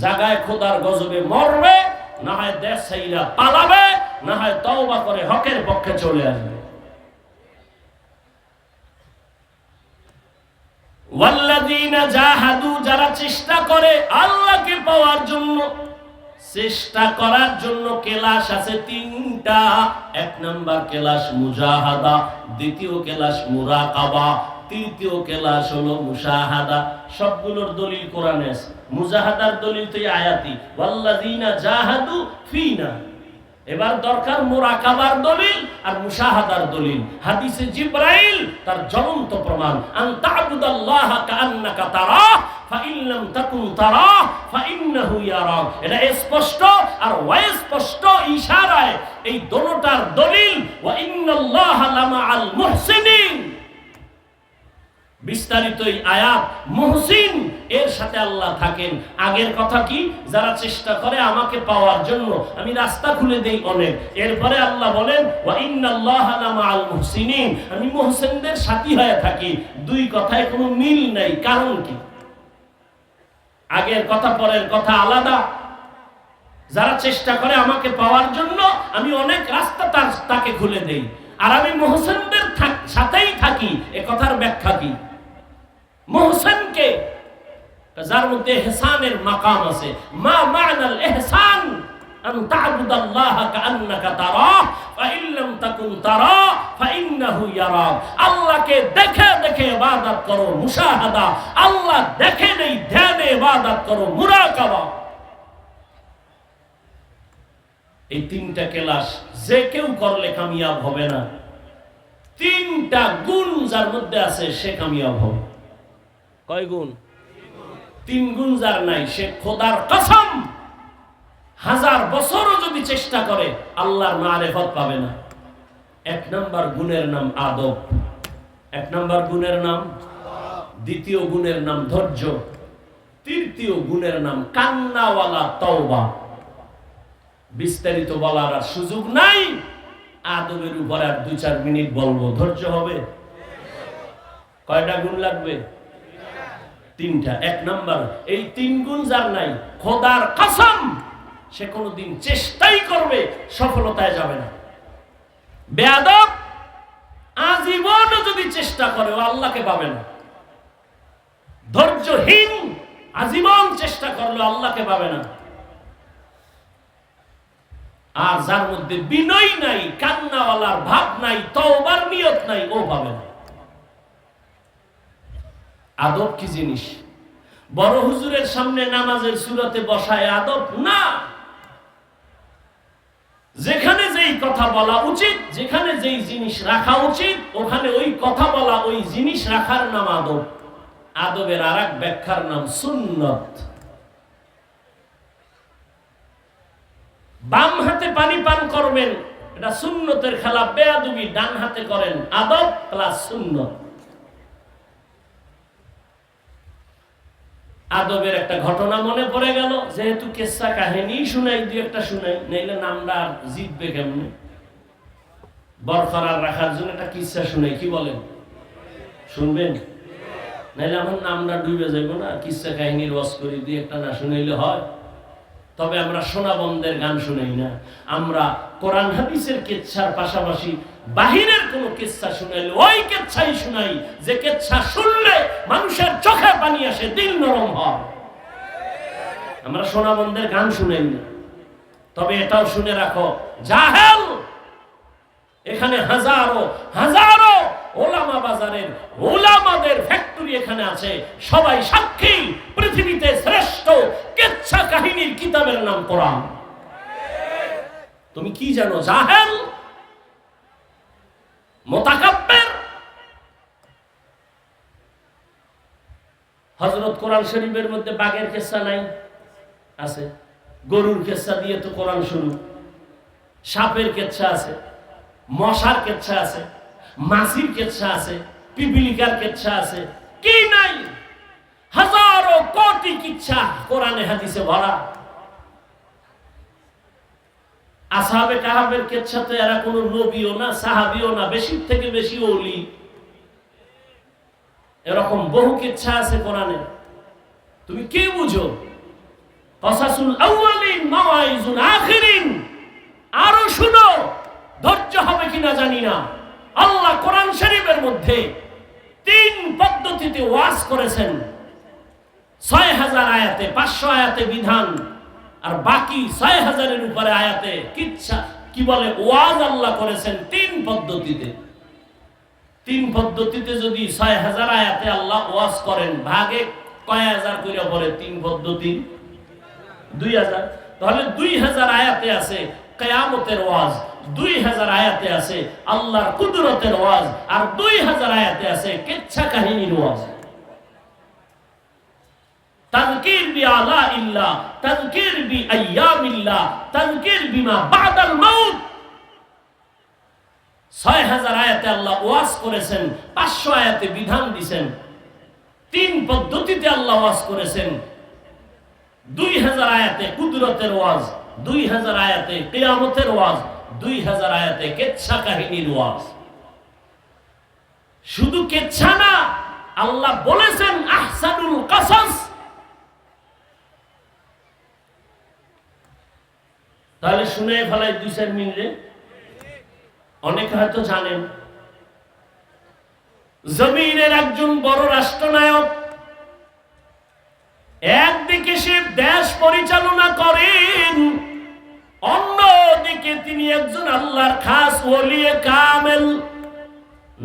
জাগায় খোদার গজবে মরবে, না হয় দেশ ছাইরা পালাবে, না হয় তওবা করে হকের পক্ষে চলে আসবে। ওয়াল্লাযীনা জাহাদু, যারা চেষ্টা করে আল্লাহকে পাওয়ার জন্য, চেষ্টা করার জন্য কেলাস আছে তিনটা। এক নাম্বার কেলাস মুজাহাদা, দ্বিতীয় কেলাস মুরাকাবা, তৃতীয় কেলাস হলো মুশাহাদা। সবগুলোর দলিল কোরআনে আছে। মুজাহাদার দলিল তো আয়াতি, ওয়াল্লাযীনা জাহাদু ফিনা। এবার দরকার মুরাকাবার দলিল আর মুশাহাদার দলিল। হাদিসে জিবরাইল তার জ্বলন্ত প্রমাণ, আন তা'বুদাল্লাহা কাআন্নাকা তারাহ ফাইন লাম তাকুন তারাহ ফাইন্নাহু ইয়ারাক। এটা স্পষ্ট আর অস্পষ্ট ইশারায় এই দোনোটার দলিল। ওয়া ইন্নাল্লাহা লামাআল মুহসিনিন, বিস্তারিত এই আয়াত। মুহসিন এর সাথে আল্লাহ থাকেন। আগের কথা কি? যারা চেষ্টা করে আমাকে পাওয়ার জন্য, আমি রাস্তা খুলে দেই অনেক। এরপরে আল্লাহ বলেন ওয়া ইন্নাল্লাহা লামাআল মুহসিনিন, আমি মুহসিনদের সাথী হয়ে থাকি। দুই কথায় কোনো মিল নাই। কারণ কি? আগের কথা পরের কথা আলাদা। যারা চেষ্টা করে আমাকে পাওয়ার জন্য, আমি অনেক রাস্তা তাকে খুলে দেই, আর আমি মুহসিনদের সাথেই থাকি। এ কথার ব্যাখ্যা কি? মুহসিনকে, যার মধ্যে ইহসানের মাকাম আছে। মা মা'নাল ইহসান আন তা'বুদাল্লাহা কাআন্নাকা তারাহ ফাইন লাম তাকুন তারাহ ফাইন্নাহু ইয়ারাক। আল্লাহকে দেখে দেখে ইবাদত করো, মুশাহাদা। আল্লাহ দেখে নেই, ধ্যানে ইবাদত করো, মুরাকাবা। এই তিনটা কেলাস যে কেউ করলে কামিয়াব হবে না। তিনটা গুণ যার মধ্যে আছে সে কামিয়াব হবে। কয় গুণ? তিন গুণ যার নাই, সে খোদার কসম হাজার বছরও যদি চেষ্টা করে আল্লাহর মারেফত পাবে না। এক নাম্বার গুণের নাম আদব, এক নাম্বার গুণের নাম, দ্বিতীয় গুণের নাম ধৈর্য, তৃতীয় গুণের নাম কান্নাওয়ালা তওবা। বিস্তারিত বলার আর সুযোগ নাই। আদবের উপর আর 2-4 মিনিট বলবো। ধৈর্য হবে? কয়টা গুণ লাগবে? তিনটা। এক নাম্বার, এই তিন গুণ যার নাই, খোদার কসম সে কোনোদিন চেষ্টাই করবে সফলতায় যাবে না। বেয়াদব আজীবন যদি চেষ্টা করে ও আল্লাহকে পাবে না। ধৈর্যহীন আজীবন চেষ্টা করলে আল্লাহকে পাবে না। আর যার মধ্যে বিনয় নাই, কান্নাওয়ালার ভাব নাই, তওবার নিয়ত নাই, ও পাবে না। আদব কি জিনিস? বড় হুজুরের সামনে নামাজের সুরাতে বসায় আদব না। যেখানে যেই কথা বলা উচিত, যেখানে যেই জিনিস রাখা উচিত, ওখানে ওই কথা বলা, ওই জিনিস রাখার নাম আদব। আদবের আরেক ব্যাখ্যার নাম সুন্নত। বাম হাতে পানি পান করবেন, এটা সুন্নতের খেলাফ, বেয়াদবি। ডান হাতে করেন, আদব প্লাস সুন্নত। আদবের একটা ঘটনা মনে পড়ে গেল, যেহেতু কেসা কাহিনী শুনাই, দুই একটা শুনাই, নাইলে নামটা আর জিতবে কেমনে। বরকরার রাখার জন্য একটা কিসা শুনাই, কি বলেন? শুনবেন? নাইলে আমার নামটা ডুবে যাইব না। কিসা কাহিনীর ওয়াজ করি, দুই একটা না শুনাইলে হয়? তবে আমরা সোনাবন্দের গান শুনাই না। আমরা কোরআন হাদিসের কিচ্ছার পাশাপাশি বাহিরের কোন কিচ্ছা শুনাইলে ওই কিচ্ছাই শুনাই, যে কিচ্ছা শুনলে মানুষের চোখে পানি আসে, দিল নরম হয়। আমরা সোনামন্দের গান শুনেন না, তবে এটাও শুনে রাখো, জাহেল এখানে হাজারো হাজারো ওলামা বাজারের ওলামাদের ফ্যাক্টরি এখানে আছে, সবাই সাক্ষী। পৃথিবীতে শ্রেষ্ঠ কিচ্ছা কাহিনীর কিতাবের নাম কোরআন। তুমি কি জানো? জাহেল, মুতাকাব্বির। হযরত কোরআন শরীফের মধ্যে বাঘের কিচ্ছা নাই? আছে। গরুর কিচ্ছা দিয়ে তো কোরআন শুরু। সাপের কিচ্ছা আছে, মশার কিচ্ছা আছে, মাছির কিচ্ছা আছে, পিপিলিকার কিচ্ছা আছে, কি নাই? হাজারো কোটি কিচ্ছা কোরআনে হাদিসে ভরা। আসহাবে কাহাবের কিচ্ছা তো এরা কোনো নবীও না, সাহাবীও না, বেশির থেকে বেশি ওলি। এরকম বহু কিচ্ছা আছে কোরআনে। তুমি কি বুঝো? কসাসুল আউয়ালিন মাওয়াইজুল আখিরিন। আরো শুনো, ধৈর্য হবে কিনা জানি না। আল্লাহ কোরআন শরীফের মধ্যে 3 পদ্ধতিতে ওয়াজ করেছেন। 6000 আয়াতে, 500 আয়াতে বিধান, আর বাকি 6000-এর উপরে আয়াতে কিচ্ছা কি বলে ওয়াজ আল্লাহ করেছেন 3 পদ্ধতিতে। 3 পদ্ধতিতে যদি 6000 আয়াতে আল্লাহ ওয়াজ করেন, ভাগে কয় হাজার করে পড়ে? 3 পদ্ধতি 2000। তাহলে 2000 আয়াতে আছে কিয়ামতের ওয়াজ, 2000 আয়াতে আছে আল্লাহর কুদরতের ওয়াজ, আর 2000 আয়াতে আছে কিচ্ছা কাহিনীর ওয়াজ। তাযকির বিআলা ইল্লাহ, তাযকির বিআইয়ামিল্লাহ, তাযকির বিমা বাদাল মাউত। 6000 আয়াতে আল্লাহ ওয়াজ করেছেন, 500 আয়াতে বিধান দিবেন। 3 পদ্ধতিতে আল্লাহ ওয়াজ করেছেন। 2000 আয়াতে কুদরতের ওয়াজ, 2000 আয়াতে কিয়ামতের ওয়াজ, 2000 আয়াতে কিচ্ছা কাহিনীর ওয়াজ। শুধু কিচ্ছা না, আল্লাহ বলেছেন আহসানুল কাসাস। তাহলে শুনে ফেলাই 2-4 মিনিটে। অনেকে হয়তো জানেন, জমিনের একজন বড় রাষ্ট্রনায়ক, একদিকে সে দেশ পরিচালনা করেন, অন্যদিকে তিনি একজন আল্লাহর খাস ওলিয়ে কামেল।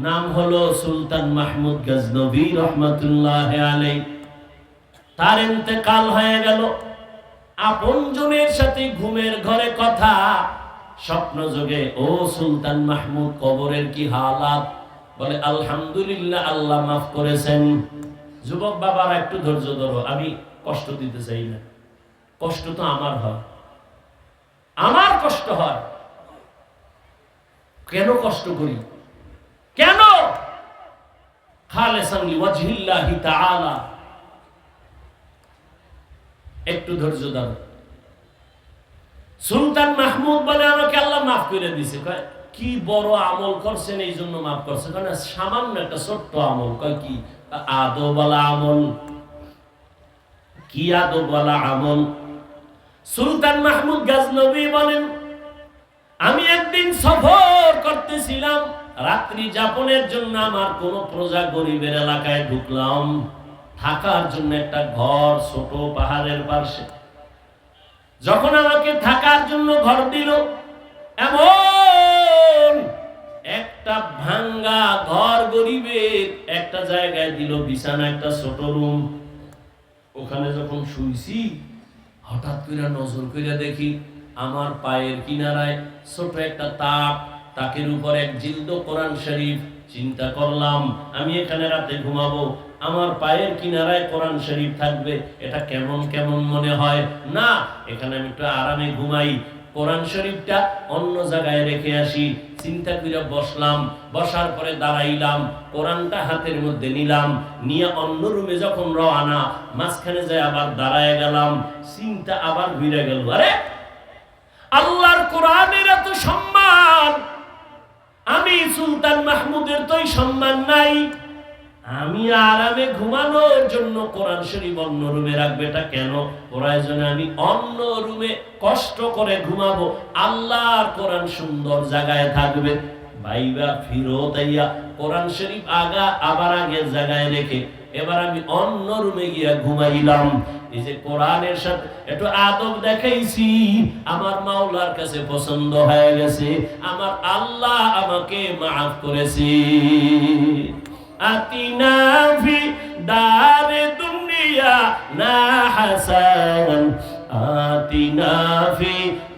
নাম হলো সুলতান মাহমুদ গজনবী রহমাতুল্লাহি আলাইহি। তার ইন্তেকাল হয়ে গেল। আপনজনের সাথে ঘুমের ঘরে কথা, স্বপ্ন যোগে ও সুলতান মাহমুদ কবরের কি হালাত? বলে আলহামদুলিল্লাহ, আল্লাহ মাফ করেছেন। যুবক বাবারা একটু ধৈর্য ধরো, আমি কষ্ট দিতে চাই না। কষ্ট তো আমার হয়, আমার কষ্ট হয়। কেন কষ্ট করি? কেন? খালেসান লিওয়াজহিল্লাহি তাআলা। একটু ধৈর্য ধরো। সুলতান মাহমুদ বলে আমাকে আল্লাহ মাফ করে দিয়েছে। কয় কি বড় আমল করছেন এই জন্য মাফ করছে? কারণ সামান্য একটা ছোট্ট আমল। কয় কি? আদবওয়ালা আমল। কি আদবওয়ালা আমল? সুলতান মাহমুদ গজনবী বলেন, আমি একদিন সফর করতেছিলাম, রাত্রি যাপনের জন্য আমার কোন প্রজা গরিবের এলাকায় ঢুকলাম, থাকার জন্য একটা ঘর ছোট পাহাড়ের পাশে। যখন আমাকে থাকার জন্য ঘর দিল, এমন একটা ভাঙ্গা ঘর, গরিবের একটা জায়গায় দিল, বিছানা, একটা ছোট রুম। ওখানে যখন শুইছি, হঠাৎ করে নজর করে দেখি আমার পায়ের কিনারায় ছোট একটা তাক, তাকের উপর এক জিলদ কোরআন শরীফ। চিন্তা করলাম আমি এখানে রাতে ঘুমাবো, আমার পায়ের কিনারায় কোরআন শরীফ থাকবে, এটা কেমন কেমন মনে হয় না। এখানে আমি একটু আরামে ঘুমাই, কোরআন শরীফটা অন্য জায়গায় রেখে আসি। চিন্তা করে বসলাম, বসার পরে দাঁড়াইলাম, কোরআনটা হাতের মধ্যে নিলাম, নিয়ে অন্য রুমে যখন রওনা, মাঝখানে যায় আবার দাঁড়ায় গেলাম। চিন্তা আবার ঘুরে গেল, আরে আল্লাহর কোরআনের এত সম্মান, আমি সুলতান মাহমুদের তো সম্মান নাই। আমি আরামে ঘুমানোর জন্য কোরআন শরীফ অন্য রুমে রাখবে, এটা কেন? প্রয়োজনে আমি অন্য রুমে কষ্ট করে ঘুমাবো, আল্লাহর কোরআন সুন্দর জায়গায় থাকবে। ভাইবা ফিরত আইয়া কোরআন শরীফ আবার আগের জায়গায় রেখে এবার আমি অন্য রুমে গিয়া ঘুমাইলাম। এই যে কোরআনের সাথে একটু আদব দেখাইছি, আমার মাওলার কাছে পছন্দ হয়ে গেছে, আমার আল্লাহ আমাকে মাফ করেছে। আতিনা ফি দারে দুনিয়া না হাসান, আতিনা ফি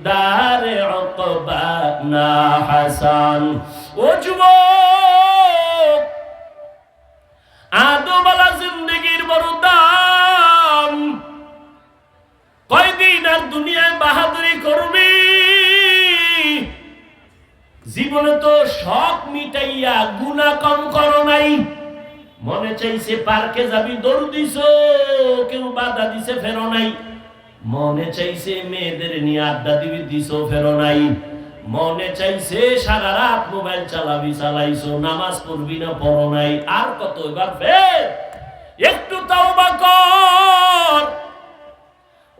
দারে উকবা না হাসান। ও যুবক, আদবালা জিন্দেগির বড় দাম। কয়দিন আর দুনিয়ায় বাহাদুরি করবি? জীবনে তো শখ মিটাইয়া গুনাহ কম করো নাই। মনে চাইছে পার্কে যাবি, দৌড় দিছ, কেউ বাধা দিছে, ফেরো নাই। মনে চাইছে মেয়েদের নিয়ে আড্ডা দিবি, দিছ, ফেরো নাই। মনে চাইছে সারা রাত মোবাইল চালাবি, চালাইছো, নামাজ পড়বি না, পড়ো নাই। আর কত? এবার ফের একটু তাওবা কর।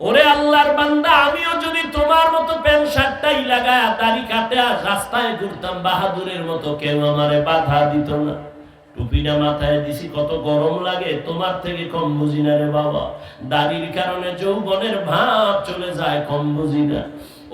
ওরে আল্লাহর বান্দা, আমিও যদি তোমার মতো প্যান্ট শার্টটাই লাগায় দাড়ি কাটে আর রাস্তায় ঘুরতাম বাহাদুরের মতো, কেউ আমারে বাধা দিত না। টুপিটা মাথায় দিছি, কত গরম লাগে, তোমার থেকে কম বুঝি না রে বাবা। দাড়ির কারণে যৌবনের ভাব চলে যায়, কম বুঝি না।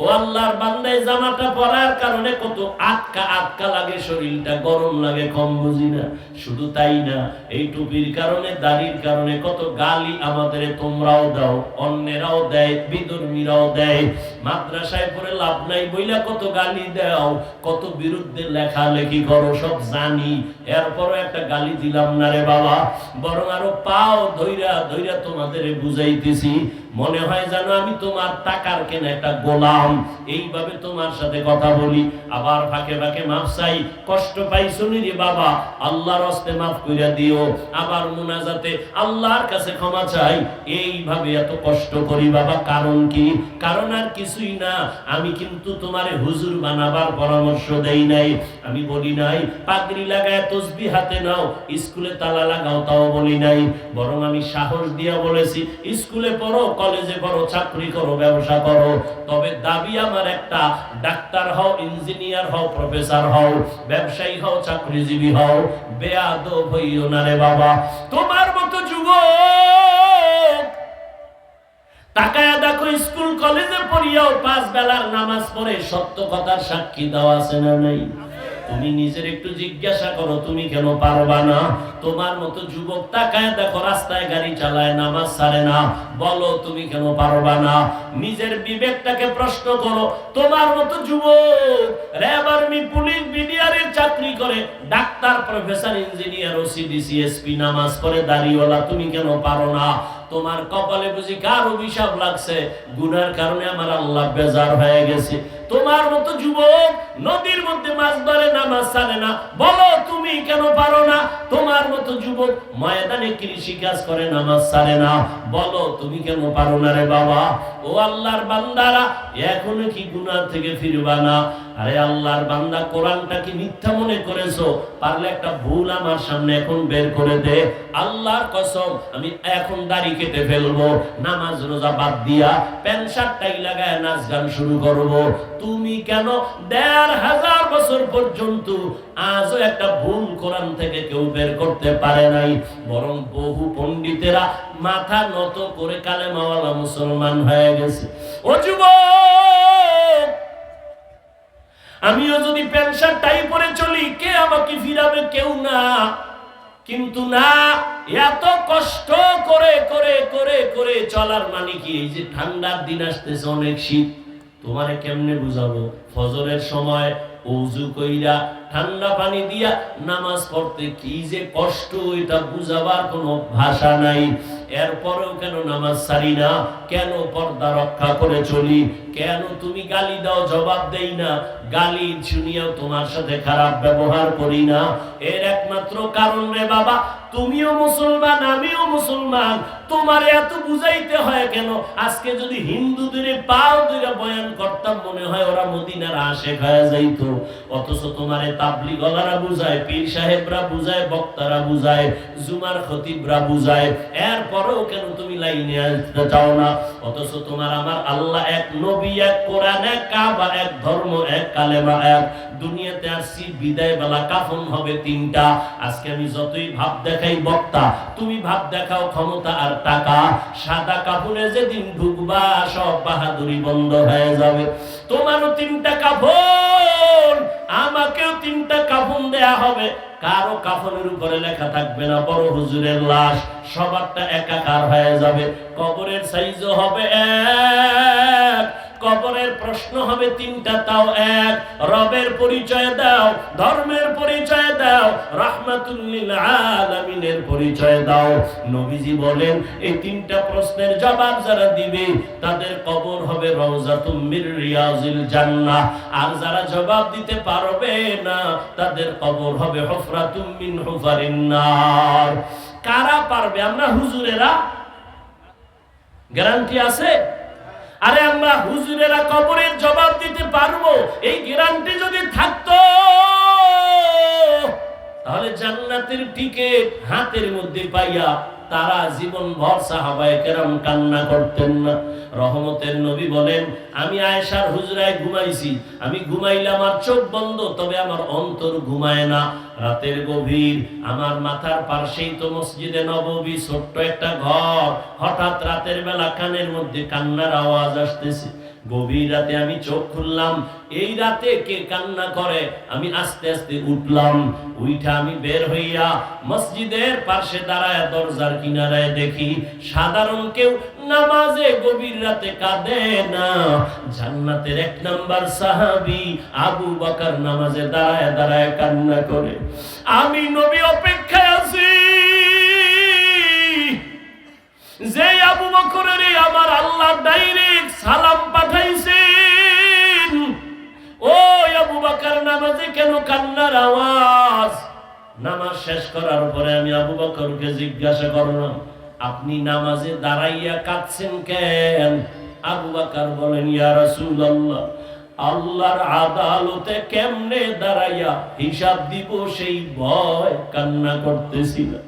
ও আল্লাহর বান্দায় জামাটা পরার কারণে কত আটকা আটকা লাগে, শরীরটা গরম লাগে, কম বুঝি না। শুধু তাই না, এই টুপির কারণে, দাড়ির কারণে কত গালি আমাদের তোমরাও দাও, অন্যেরাও দেয়, বিধর্মীরাও দেয়। মাদ্রাসায় পড়ে লাভ নাই বইলা কত গালি দাও, কত বিরুদ্ধে লেখালেখি করো, সব জানি। এরপরও একটা গালি দিলাম না রে বাবা, বরং আরো পাও ধইরা ধইরা তোমাদের বুঝাইতেছি। মনে হয় যেন আমি তোমার টাকার কেনা একটা গোলাম, এইভাবে তোমার সাথে কথা বলি। আবার ফাঁকে ফাঁকে মাফ চাই, কষ্ট পাইছো নি রে বাবা, আল্লাহর হস্তে মাফ কইরা দিও। আবার মুনাজাতে আল্লাহর কাছে ক্ষমা চাই, এইভাবে এত কষ্ট করি বাবা। কারণ কি? কারণ আর কিছুই না, আমি কিন্তু তোমারে হুজুর বানাবার পরামর্শ দেই নাই। আমি বলি নাই পাগড়ি লাগায় তসবিহ হাতে নাও, স্কুলে তালা লাগাও, তাও বলি নাই। বরং আমি সাহস দিয়া বলেছি, স্কুলে পড়ো, কলেজে পড়ো, চাকরি করো, ব্যবসা করো, তবে দাবি আমার একটা, ডাক্তার হও, ইঞ্জিনিয়ার হও, প্রফেসর হও, ব্যবসায়ী হও, চাকরিজীবী হও। বেয়াদব হইও না রে বাবা। তোমার মতো যুবক তাকায়া দেখো, স্কুল কলেজে পড়িয়াও 5 বেলার নামাজ পড়ে সত্য কথার সাক্ষী দেওয়া আছে না নাই? তুমি নিজের একটু জিজ্ঞাসা করো, তুমি কেন পারবা না? তোমার মতো যুবক তাকায় দেখো, রাস্তায় গাড়ি চালায়, নামাজ ছাড়ে না, বলো তুমি কেন পারবা না? নিজের বিবেকটাকে প্রশ্ন করো। তোমার মতো যুবক র্যাব, আর্মি, পুলিশ, বিডিআরের চাকরি করে, doctor, professor, engineer, OCD, CSP, নামাজ পড়ে, দাড়িওয়ালা, তুমি কেন পারো না? তোমার কপালে বুঝি কার অভিশাপ লাগছে? গুনার কারণে আমার আল্লাহ বেজার হয়ে গেছে। তোমার মতো যুবক নদীর মধ্যে মাছ ধরে, নামাজ ছাড়ে না, বলো তুমি কেন পারো না? তোমার মতো যুবক ময়দানে কৃষি কাজ করে, নামাজ ছাড়ে না, বলো তুমি কেন পারো না রে বাবা? ও আল্লাহর বান্দারা, এখনো কি গুনাহ থেকে ফিরবা না? আরে আল্লাহর বান্দা, কোরআনটা কি মিথ্যা মনে করেছো? পারলে একটা ভুল আমার সামনে এখন বের করে দে। আল্লাহর কসম, আমি এখন দাড়ি কেটে ফেলবো, নামাজ রোজা বাদ দিয়া প্যান্ট শার্টটাই লাগায় নাচ গান শুরু করবো। তুমি কেন 1500 বছর পর্যন্ত আজও একটা ভুল কোরআন থেকে কেউ বের করতে পারে নাই? বরং বহু পণ্ডিতেরা মাথা নত করে কালেমাওয়ালা মুসলমান হয়ে গেছে। ও যুবক, আমিও যদি প্যান্ট শার্ট টাই পরে চলি, কে আমাকে ফিরাবে? কেউ না। কিন্তু না, এত কষ্ট করে করে করে করে চলার মানে কি? এই যে ঠান্ডার দিন আসতেছে, অনেক শীত, তোমারে কেমনে বুঝাবো? ফজরের সময় ওযু কইরা ঠান্ডা পানি দিয়া নামাজ পড়তে কি যে কষ্ট, এটা বুঝাবার কোনো ভাষা নাই। এরপরেও কেন নামাজ ছাড়ি না? কেন পর্দা রক্ষা করে চলি? কেন তুমি গালি দাও, জবাব দেই না? গালি শুনিয়াও তোমার সাথে খারাপ ব্যবহার করি না? এর একমাত্র কারণ রে বাবা, তুমিও মুসলমান, আমিও মুসলমান, তোমার এত বুঝাইতে হয় কেন? আজকে যদি হিন্দুদের পাও ধরে বয়ান করতাম, মনে হয় ওরা মদিনার আশেক হয়ে যাইতো। অথচ তোমারে তাবলীগওয়ালারা বুঝায়, পীর সাহেবরা বুঝায়, বক্তারা বুঝায়, জুমার খতিবরা বুঝায়, এরপরেও কেন তুমি লাইনে আসতে চাও না? অথচ তোমার আমার আল্লাহ এক, নবী এক, কোরআন এক, কাবা এক, ধর্ম এক, কালেমা এক, দুনিয়াতে আসছি বিদায় বেলা কাফন হবে তিনটা। আজকে আমি যতই ভাব দেখাই বক্তা, তুমি ভাব দেখাও ক্ষমতা আর টাকা, সাদা কাফনে যেদিন ঢুকবা সব বাহাদুরি বন্ধ হয়ে যাবে। তোমারও তিনটা কাফন, আমাকেও তিনটা কাফন দেয়া হবে। কারো কাফনের উপরে লেখা থাকবে না বড় হুজুরের লাশ, সবারটা একাকার হয়ে যাবে। কবরের সাইজও হবে এক, কবরের প্রশ্ন হবে তিনটা, তাও এক। রবের পরিচয় দাও, ধর্মের পরিচয় দাও, রাহমাতুল লিল আলামিনের পরিচয় দাও। নবীজি বলেন এই তিনটা প্রশ্নের জবাব যারা দিবে তাদের কবর হবে রওজাতুম মির রিয়াজিল জান্নাহ, আর যারা জবাব দিতে পারবে না তাদের কবর হবে হুফরাতুম মিন হুফারিন নার। কারা পারবে? আমরা হুজুরেরা? গ্যারান্টি আছে? আরে আমরা হুজুরেরা কবরের জবাব দিতে পারবো, এই গ্যারান্টি যদি থাকতো তাহলে জান্নাতের টিকিট হাতের মধ্যে পাইয়া তারা জীবন ভর সাহাবায়ে কেরাম কান্না করতেন না। রহমতের নবী বলেন আমি আয়েশার হুজরায় ঘুমাইছি, আমি ঘুমাইলাম আর চোখ বন্ধ, তবে আমার অন্তর ঘুমায় না। রাতের গভীর, আমার মাথার পাশেই তো মসজিদে নববী, ছোট্ট একটা ঘর। হঠাৎ রাতের বেলা কানের মধ্যে কান্নার আওয়াজ আসতেছে। গভীর রাতে আমি চোখ খুললাম, এই রাতে কে কান্না করে? আমি আস্তে আস্তে উঠলাম, উইঠা আমি বের হইয়া মসজিদের পাশে দাঁড়ায় দরজার কিনারায় দেখি সাধারণ কেউ নামাজে গভীর রাতে কাঁদে না। জান্নাতের 1 নাম্বার সাহাবী আবু বকর নামাজে দাঁড়ায় দাঁড়ায় কান্না করে। আমি নবী অপেক্ষায় আছি যে আবু বকরের আমার আল্লাহ ডাইরেক্ট সালাম পাঠাইছেন। ও আবু বকর নামাজে কেন কান্নার আওয়াজ? নামাজ শেষ করার পরে আমি আবু বকরকে জিজ্ঞাসা করলাম আপনি নামাজে দাঁড়াইয়া কাঁদছেন কেন? আবু বকর বলেন ইয়া রাসূলুল্লাহ, আল্লাহর আদালতে কেমনে দাঁড়াইয়া হিসাব দিব সেই ভয় কান্না করতেছি না।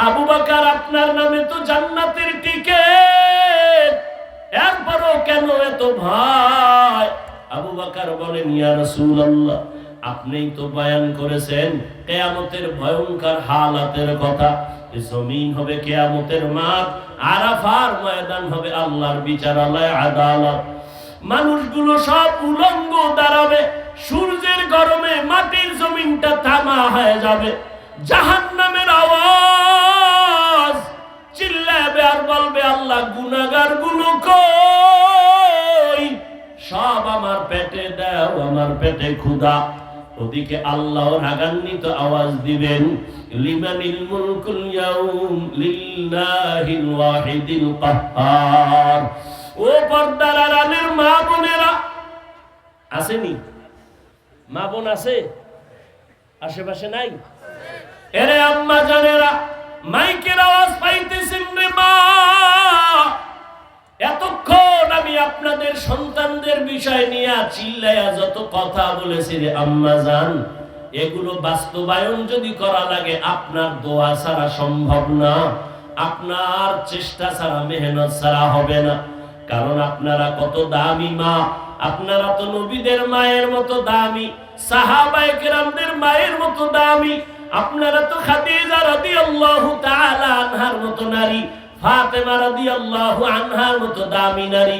আবু বকর আপনার নামে তো জান্নাতের টিকিট, এরপরও কেন এত ভয়? আবু বকর বলেন ইয়া রাসূলুল্লাহ, আপনিই তো বয়ান করেছেন কিয়ামতের ভয়ঙ্কর হালাতের কথা। জমিন হবে কিয়ামতের মাঠ, আরাফার ময়দান হবে আল্লাহর বিচারালয় আদালত। মানুষগুলো সব উলঙ্গ দাঁড়াবে, সূর্যের গরমে মাটির জমিনটা তামা হয়ে যাবে। জাহান্নামের আওয়াজ চিল্লাবে আর বলবে আল্লাহ গুনাহগার গুলো কই? সব আমার পেটে দাও, আমার পেটে ক্ষুধা। ওদিকে আল্লাহ রাগান্বিত আওয়াজ দিবেন লিমানিল মুলকুল ইয়াউম লিল্লাহিল ওয়াহিদিল কাহ্হার। ও পর্দার আড়ালের মা বোনেরা, আসেনি? মা বোন আছে আশেপাশে? নাই? এরে আম্মা জানেরা, মাইকের আওয়াজ পাইতেছেন রে মা? এতক্ষণ আমি আপনাদের সন্তানদের বিষয় নিয়ে চিল্লায়া যত কথা বলেছি রে আম্মা জান, এগুলো বাস্তবায়ন যদি করা লাগে আপনার দোয়া ছাড়া সম্ভব না, আপনার চেষ্টা ছাড়া মেহনত ছাড়া হবে না। কারণ আপনারা কত দামি মা, আপনারা তো নবীদের মায়ের মতো দামি, সাহাবায়ে কেরামদের মায়ের মতো দামি। আপনারা তো খাদিজা রাদিয়াল্লাহু তাআলা আনহার মতো নারী, ফাতেমা রাদিয়াল্লাহু আনহার মতো দামি নারী,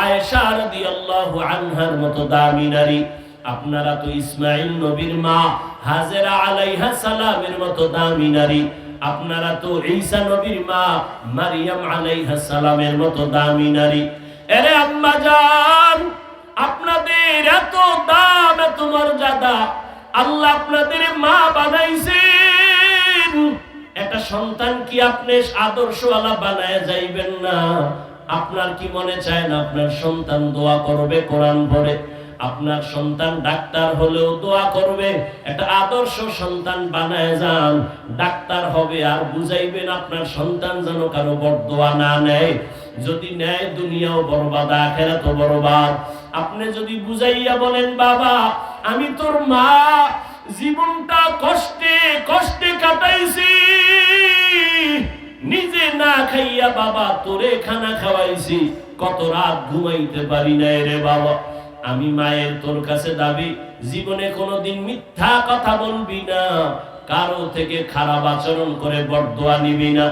আয়েশা রাদিয়াল্লাহু আনহার মতো দামি নারী। আপনারা তো ইসমাঈল নবীর মা হাজেরা আলাইহা সালামের মতো দামি নারী। আপনারা তো ঈসা নবীর মা মারিয়াম আলাইহা সালামের মতো দামি নারী। আরে আম্মা জান, আপনাদের এত দাম, এত মর্যাদা, আল্লাহ আপনাদের মা বানাইছেন। একটা সন্তান কি আপনি আদর্শওয়ালা বানায় যাইবেন না? আপনার কি মনে চায় না আপনার সন্তান দোয়া করবে কোরআন পড়ে? আপনার সন্তান ডাক্তার হলেও দোয়া করবে। একটা আদর্শ সন্তান বানায় যান, ডাক্তার হবে আর বুঝাইবেন আপনার সন্তান যেন কারো বরদোয়া না নেয়। যদি নেয় দুনিয়াও বরবাদ, আখিরাতও বরবাদ। আপনি যদি বুঝাইয়া বলেন বাবা আমি তোর মা, জীবনটা কষ্টে কষ্টে কাটাইছি, নিজে না খাইয়া বাবা তোরে খানা খাওয়াইছি, কত রাত ঘুমাইতে পারি না রে বাবা, আমি মায়ের তোর কাছে দাবি, জীবনে কোনোদিন মিথ্যা কথা বলবি না, কারো থেকে খারাপ আচরণ করে বরদোয়া নিবি না।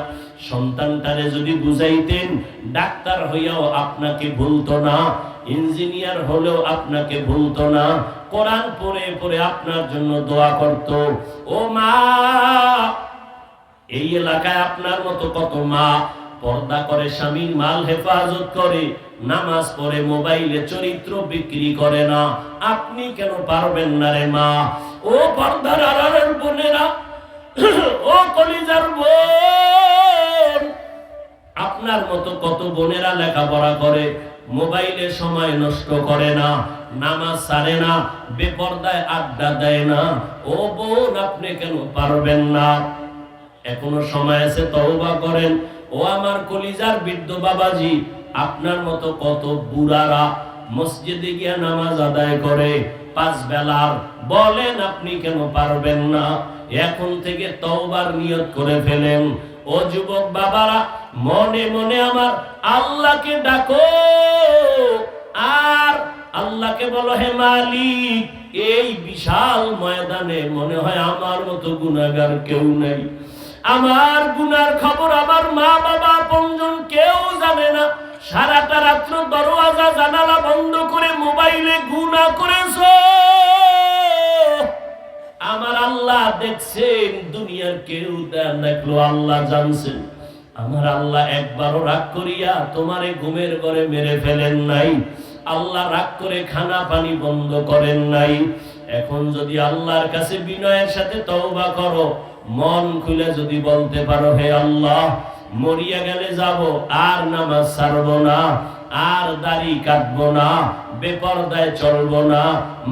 সন্তানটারে যদি বুঝাইতেন, ডাক্তার হইয়াও আপনাকে ভুলতো না, ইঞ্জিনিয়ার হলেও আপনাকে ভুলতো না, কোরআন পড়ে পড়ে আপনার জন্য দোয়া করত। ও মা, এই এলাকায় আপনার মতো কত মা পর্দা করে, স্বামীর মাল হেফাজত করে, নামাজ পড়ে, মোবাইলে চরিত্র বিক্রি করে না। আপনি কেন পারবেন না রে মা? ও পর্দার আড়ালের বোনেরা, ও কলিজার বোন, আপনার মতো কত বোনেরা লেখাপড়া করে, মোবাইলে সময় নষ্ট করে না, নামাজ ছাড়ে না, বেপরদায় আড্ডা দেয় না। ও বোন, আপনি কেন পারবেন না? এখনো সময় আছে, তওবা করেন। ও আমার কলিজার বৃদ্ধ বাবাজি, আপনার মতো কত বুড়ারা মসজিদে গিয়ে নামাজ আদায় করে 5 বেলার, বলেন আপনি কেন পারবেন না? এখন থেকে তওবার নিয়ত করে ফেলেন। ও যুবক বাবারা, মনে মনে আমার আল্লাহকে ডাকো, আর আল্লাহকে বলো, হে মালিক, এই বিশাল ময়দানে মনে হয় আমার মতো গুনাহগার কেউ নেই। আমার গুনার খবর আমার মা বাবা আপনজন কেউ জানে না। সারাটা রাত্র দরওয়াজা জানালা বন্ধ করে মোবাইলে গুনাহ করেছো, আমার আল্লাহ দেখছেন, দুনিয়ার কেউ দেখলো, আল্লাহ জানছেন। আমার আল্লাহ একবারও রাগ করিয়া তোমারে ঘুমের ঘরে মেরে ফেলেন নাই। আল্লাহ রাগ করে খানা পানি বন্ধ করেন নাই। এখন যদি আল্লাহর কাছে বিনয়ের সাথে তওবা করো, মন খুলে যদি বলতে পারো, হে আল্লাহ, মরিয়া গেলে যাব, আর নামাজ ছাড়বো না, আর দাড়ি কাটবো না, বেপরদায় চলবো না,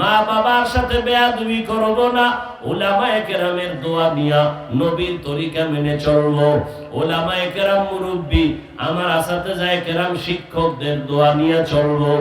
মা বাবার সাথে বেয়াদবি করবো না, উলামায়ে কেরামের দোয়া নিয়া নবীর তরিকা মেনে চলবো, উলামায়ে কেরাম মুরব্বি আমার আসাতেজায়ে কেরাম শিক্ষকদের দোয়া নিয়ে চলবো।